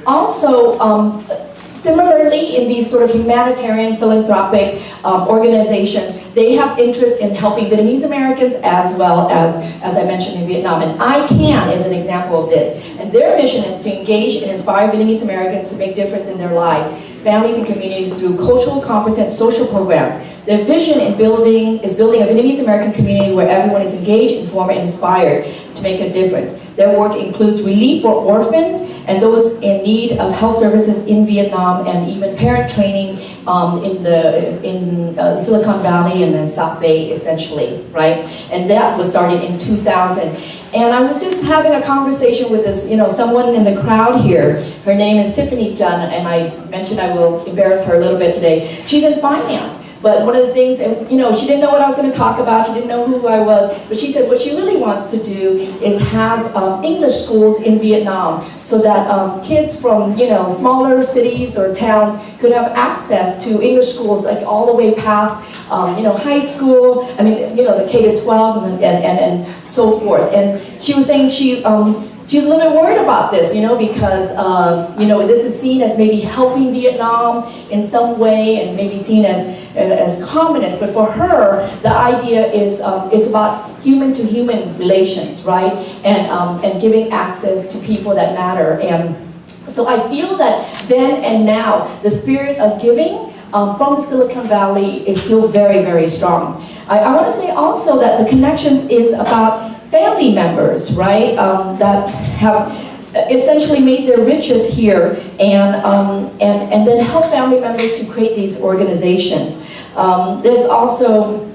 also, similarly, in these sort of humanitarian philanthropic organizations, they have interest in helping Vietnamese Americans as well as I mentioned, in Vietnam. And ICANN is an example of this. And their mission is to engage and inspire Vietnamese Americans to make difference in their lives, families and communities through cultural competent social programs. Their vision is building a Vietnamese American community where everyone is engaged, informed, and inspired to make a difference. Their work includes relief for orphans and those in need of health services in Vietnam, and even parent training in Silicon Valley and then South Bay, essentially, right? And that was started in 2000. And I was just having a conversation with this, someone in the crowd here. Her name is Tiffany Chun, and I mentioned I will embarrass her a little bit today. She's in finance. But one of the things, she didn't know what I was going to talk about, she didn't know who I was, but she said what she really wants to do is have English schools in Vietnam so that kids from, smaller cities or towns could have access to English schools like all the way past, high school, the K-12 and so forth. And she was saying she was a little bit worried about this, because, this is seen as maybe helping Vietnam in some way and maybe seen as communist. But for her, the idea is it's about human-to-human relations, right? And giving access to people that matter. And so I feel that then and now, the spirit of giving from the Silicon Valley is still very, very strong. I want to say also that the connections is about family members, right, that have essentially made their riches here and then help family members to create these organizations. There's also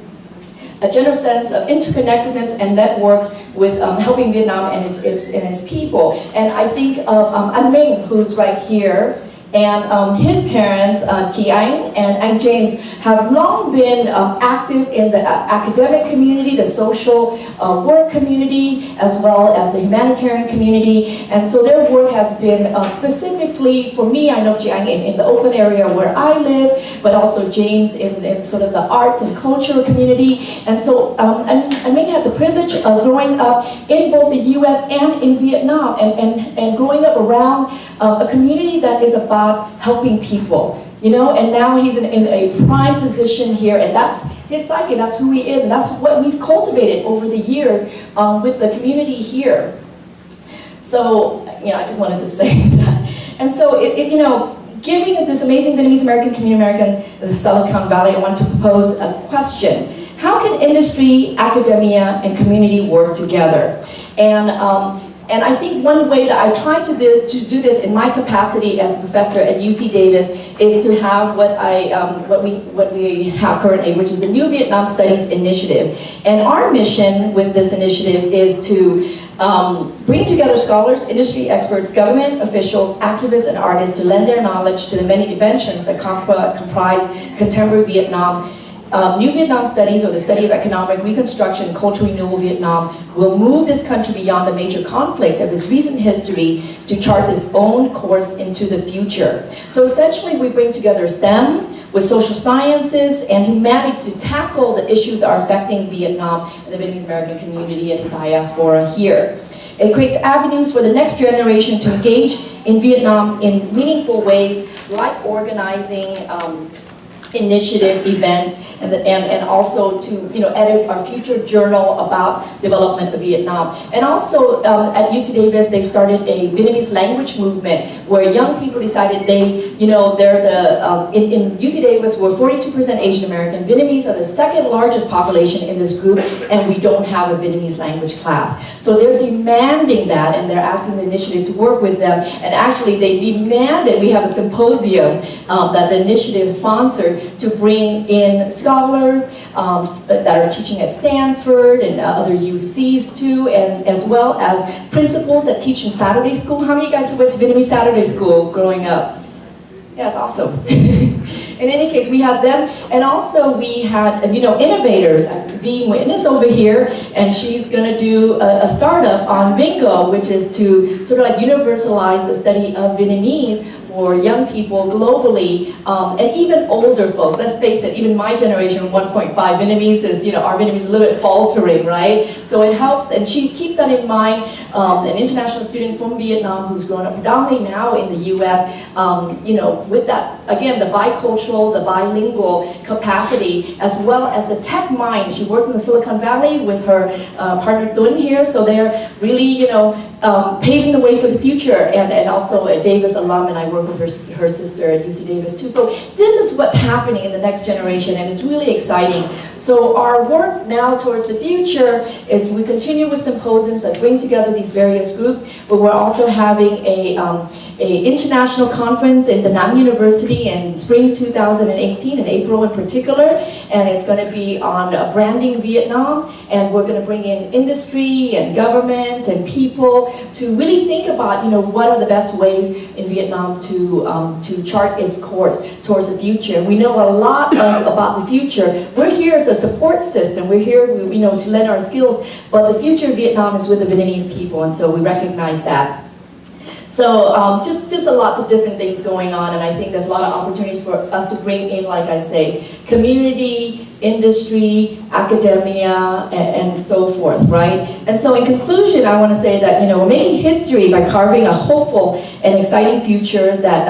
a general sense of interconnectedness and networks with helping Vietnam and its people. And I think of Anh Minh, who's right here, and his parents, Chị Anh and Anh James, have long been active in the academic community, the social work community, as well as the humanitarian community. And so their work has been specifically, for me, I know Chị Anh in the Oakland area where I live, but also James in sort of the arts and cultural community. And so Anh Minh had the privilege of growing up in both the US and in Vietnam, and growing up around a community that is about helping people, and now he's in a prime position here, and that's his psyche, that's who he is, and that's what we've cultivated over the years with the community here. So, I just wanted to say that. And so, giving this amazing Vietnamese American community in the Silicon Valley, I want to propose a question. How can industry, academia, and community work together? And I think one way that I try to do this in my capacity as a professor at UC Davis is to have what we have currently, which is the New Vietnam Studies Initiative. And our mission with this initiative is to bring together scholars, industry experts, government officials, activists, and artists to lend their knowledge to the many dimensions that comprise contemporary Vietnam. New Vietnam Studies, or the study of economic reconstruction and cultural renewal of Vietnam, will move this country beyond the major conflict of its recent history to chart its own course into the future. So essentially, we bring together STEM with social sciences and humanities to tackle the issues that are affecting Vietnam and the Vietnamese American community and the diaspora here. It creates avenues for the next generation to engage in Vietnam in meaningful ways, like organizing initiative events, and also to edit our future journal about development of Vietnam. And also at UC Davis, they started a Vietnamese language movement where young people decided they're in UC Davis we're 42% Asian American. Vietnamese are the second largest population in this group, and we don't have a Vietnamese language class. So they're demanding that, and they're asking the initiative to work with them. And actually, they demanded we have a symposium that the initiative sponsored to bring in scholars that are teaching at Stanford and other UCs too, and as well as principals that teach in Saturday school. How many of you guys went to Vietnamese Saturday school growing up? Yeah, it's awesome. In any case, we have them, and also we had innovators. V Nguyen is over here, and she's going to do a startup on Vingo, which is to sort of like universalize the study of Vietnamese for young people globally, and even older folks. Let's face it, even my generation, 1.5 Vietnamese is, our Vietnamese is a little bit faltering, right? So it helps, and she keeps that in mind. An international student from Vietnam who's grown up predominantly now in the U.S., with that, again, the bicultural, the bilingual capacity, as well as the tech mind. She worked in the Silicon Valley with her partner Tuấn here, so they're really, paving the way for the future, and also a Davis alum, and I work with her sister at UC Davis too. So this is what's happening in the next generation, and it's really exciting. So our work now towards the future is we continue with symposiums that bring together these various groups, but we're also having a international conference in Da Nang University in spring 2018, in April in particular, and it's going to be on branding Vietnam, and we're going to bring in industry and government and people to really think about, what are the best ways in Vietnam to chart its course towards the future. We know a lot about the future. We're here as a support system. We're here, to lend our skills, but the future of Vietnam is with the Vietnamese people, and so we recognize that. So just lots of different things going on, and I think there's a lot of opportunities for us to bring in, like I say, community, industry, academia, and so forth, right? And so in conclusion, I want to say that, we're making history by carving a hopeful and exciting future that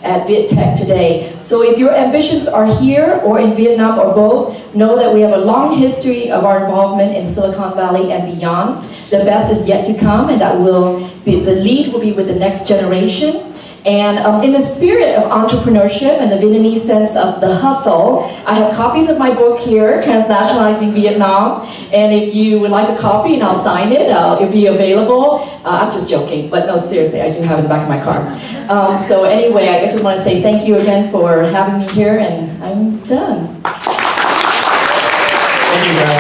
at VietTech today. So if your ambitions are here or in Vietnam or both, know that we have a long history of our involvement in Silicon Valley and beyond. The best is yet to come, and that the lead will be with the next generation. And in the spirit of entrepreneurship and the Vietnamese sense of the hustle, I have copies of my book here, Transnationalizing Vietnam. And if you would like a copy, and I'll sign it, it'll be available. I'm just joking, but no, seriously, I do have it in the back of my car. So anyway, I just want to say thank you again for having me here, and I'm done. Thank you, Clara.